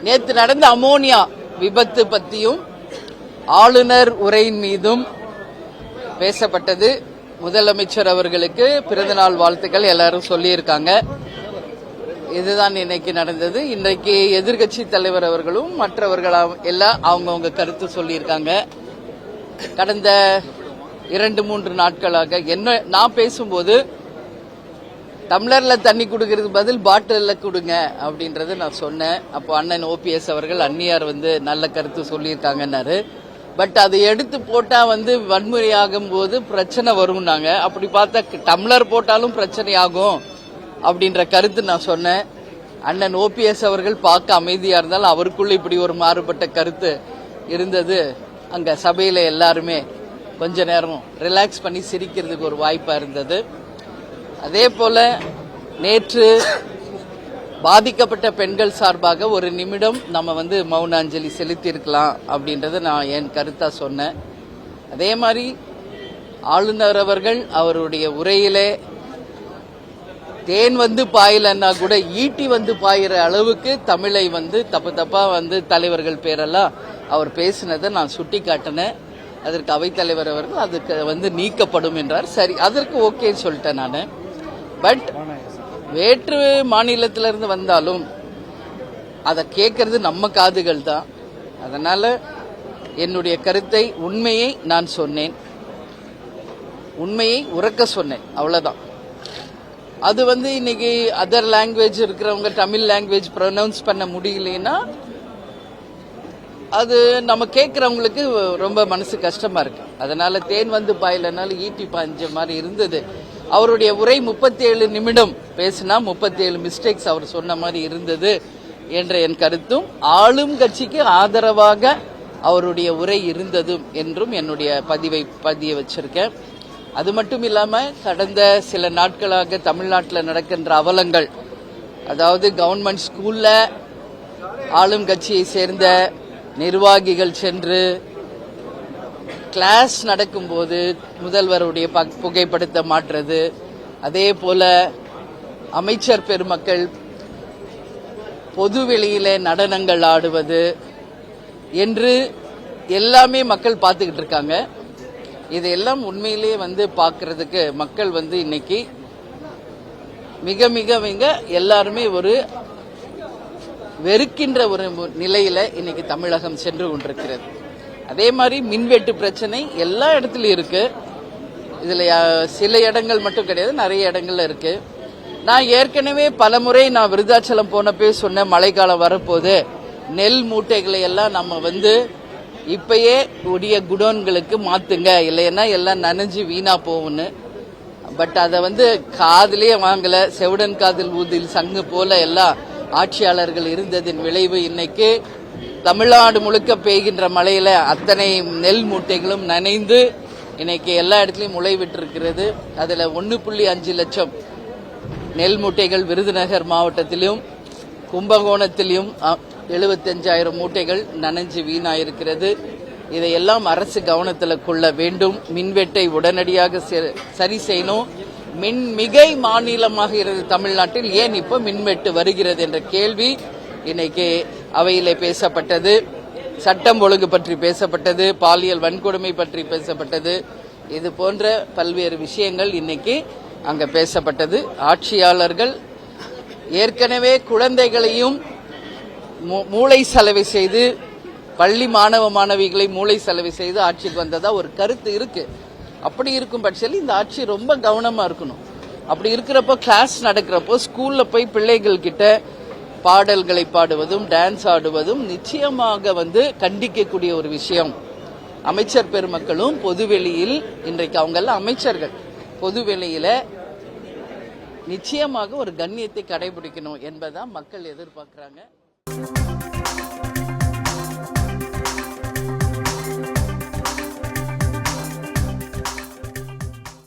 நேற்று நடந்த அமோனியா விபத்து பற்றியும் ஆளுநர் உரையின் மீதும் பேசப்பட்டது. முதலமைச்சர் அவர்களுக்கு பிறந்தநாள் வாழ்த்துக்கள் எல்லாரும் சொல்லியிருக்காங்க. இதுதான் இன்னைக்கு நடந்தது. இன்றைக்கு எதிர்கட்சி தலைவர் அவர்களும் மற்றவர்கள் எல்லாம் அவங்கவுங்க கருத்து சொல்லியிருக்காங்க. கடந்த 2-3 நாட்களாக என்ன நான் பேசும்போது டம்ளர்ல தண்ணி குடுக்கிறது பதில் பாட்டில்ல கொடுங்க அப்படின்றத நான் சொன்னேன். அப்போ அண்ணன் OPS அவர்கள் அந்நியார் நல்ல கருத்து சொல்லியிருக்காங்கன்னாரு. பட் அதை எடுத்து போட்டா வன்முறையாகும் போது பிரச்சனை வரும்னாங்க. அப்படி பார்த்தா டம்ளர் போட்டாலும் பிரச்சனை ஆகும் அப்படின்ற கருத்து நான் சொன்னேன். அண்ணன் OPS அவர்கள் பார்க்க அமைதியா இருந்தாலும் அவருக்குள்ள இப்படி ஒரு மாறுபட்ட கருத்து இருந்தது. அங்க சபையில எல்லாருமே கொஞ்ச நேரம் ரிலாக்ஸ் பண்ணி சிரிக்கிறதுக்கு ஒரு வாய்ப்பா இருந்தது. அதே போல நேற்று பாதிக்கப்பட்ட பெண்கள் சார்பாக ஒரு நிமிடம் நம்ம மௌன அஞ்சலி செலுத்தி இருக்கலாம் அப்படின்றத நான் என் கருத்தா சொன்னேன். அதே மாதிரி ஆளுநர் அவர்கள் அவருடைய உரையிலே தேன் பாயலன்னா கூட ஈட்டி பாயிற அளவுக்கு தமிழை தப்பு தப்பா தலைவர்கள் பேரெல்லாம் அவர் பேசினதை நான் சுட்டி காட்டினேன். அதற்கு அவைத்தலைவர் அவர்கள் அதுக்கு நீக்கப்படும் என்றார். சரி, அதற்கு ஓகேன்னு சொல்லிட்டேன் நான். பட் வேற்று மாநிலத்திலிருந்து வந்தாலும் அதை கேட்கறது நம்ம காதுகள் தான். அதனால என்னுடைய கருத்தை உண்மையை நான் சொன்னேன், உண்மையை உறக்க சொன்னேன், அவ்வளவுதான். அது இன்னைக்கு அதர் லாங்குவேஜ் இருக்கிறவங்க தமிழ் லாங்குவேஜ் ப்ரொனவுன்ஸ் பண்ண முடியலன்னா அது நம்ம கேட்கறவங்களுக்கு ரொம்ப மனசு கஷ்டமா இருக்கு. அதனால தேன் பாயலனால ஈட்டி பாய்ஞ்ச மாதிரி இருந்தது. அவருடைய உரை 37 நிமிடம் பேசினா 37 மிஸ்டேக்ஸ் அவர் சொன்ன மாதிரி இருந்தது என்ற என் கருத்தும், ஆளும் கட்சிக்கு ஆதரவாக அவருடைய உரை இருந்ததும் என்றும் என்னுடைய பதிய வச்சிருக்கேன். அது மட்டும் இல்லாம கடந்த சில நாட்களாக தமிழ்நாட்டில் நடக்கின்ற அவலங்கள், அதாவது கவர்மெண்ட் ஸ்கூல்ல ஆளும் கட்சியை சேர்ந்த நிர்வாகிகள் சென்று கிளாஸ் நடக்கும்போது முதல்வருடைய புகைப்படத்தை மாற்றுறது, அதே போல அமைச்சர் பெருமக்கள் பொதுவெளியிலே நடனங்கள் ஆடுவது என்று எல்லாமே மக்கள் பார்த்துக்கிட்டு இருக்காங்க. இதையெல்லாம் உண்மையிலேயே பார்க்கறதுக்கு மக்கள் இன்னைக்கு மிக மிக மிக எல்லாருமே ஒரு வெறுக்கின்ற ஒரு நிலையில இன்னைக்கு தமிழகம் சென்று கொண்டிருக்கிறது. அதே மாதிரி மின்வெட்டு பிரச்சனை எல்லா இடத்துலயும் இருக்கு. இதுல சில இடங்கள் மட்டும் கிடையாது, நிறைய இடங்கள்ல இருக்கு. நான் ஏற்கனவே பலமுறை நான் விருதாச்சலம் போனப்பே சொன்ன மழைக்காலம் வரப்போது நெல் மூட்டைகளை எல்லாம் நம்ம இப்பயே உடைய குடோன்களுக்கு மாத்துங்க, இல்லைன்னா எல்லாம் நனைஞ்சு வீணா போகும்னு. பட் அதை காதிலே வாங்கல. செவுடன் காதில் ஊதில் சங்கு போல எல்லாம் ஆட்சியாளர்கள் இருந்ததின் விளைவு இன்னைக்கு தமிழ்நாடு முழுக்க பெய்கின்ற மழையில அத்தனை நெல் மூட்டைகளும் நனைந்து இன்னைக்கு எல்லா இடத்துலயும் முளைவிட்டு இருக்கிறது. அதுல 1.5 லட்சம் நெல் மூட்டைகள் விருதுநகர் மாவட்டத்திலும் கும்பகோணத்திலும் 75,000 மூட்டைகள் நனைஞ்சு வீணாயிருக்கிறது. இதையெல்லாம் அரசு கவனத்தில் கொள்ள வேண்டும். மின்வெட்டை உடனடியாக சரி செய்யணும். மின் மிகை மாநிலமாக இருந்த தமிழ்நாட்டில் ஏன் இப்ப மின்வெட்டு வருகிறது என்ற கேள்வி இன்னைக்கு அவையிலே பேசப்பட்டது. சட்டம் ஒழுங்கு பற்றி பேசப்பட்டது, பாலியல் வன்கொடுமை பற்றி பேசப்பட்டது. இது போன்ற பல்வேறு விஷயங்கள் இன்னைக்கு அங்க பேசப்பட்டது. ஆட்சியாளர்கள் ஏற்கனவே குழந்தைகளையும் மூளை செலவை செய்து, பள்ளி மாணவ மாணவிகளை மூளை செலவை செய்து ஆட்சிக்கு வந்ததா ஒரு கருத்து இருக்கு. அப்படி இருக்கும் பட்சத்தில் இந்த ஆட்சி ரொம்ப கவனமா இருக்கணும். அப்படி இருக்கிறப்போ கிளாஸ் நடக்கிறப்போ ஸ்கூல்ல போய் பிள்ளைகள் கிட்ட பாடல்களை பாடுவதும் டான்ஸ் ஆடுவதும் நிச்சயமாக கண்டிக்கக்கூடிய ஒரு விஷயம். அமைச்சர் பெருமக்களும் பொதுவெளியில், இன்றைக்கு அவங்க எல்லாம் அமைச்சர்கள், பொதுவெளியில நிச்சயமாக ஒரு கண்ணியத்தை கடைபிடிக்கணும் என்பதான் மக்கள் எதிர்பார்க்கிறாங்க.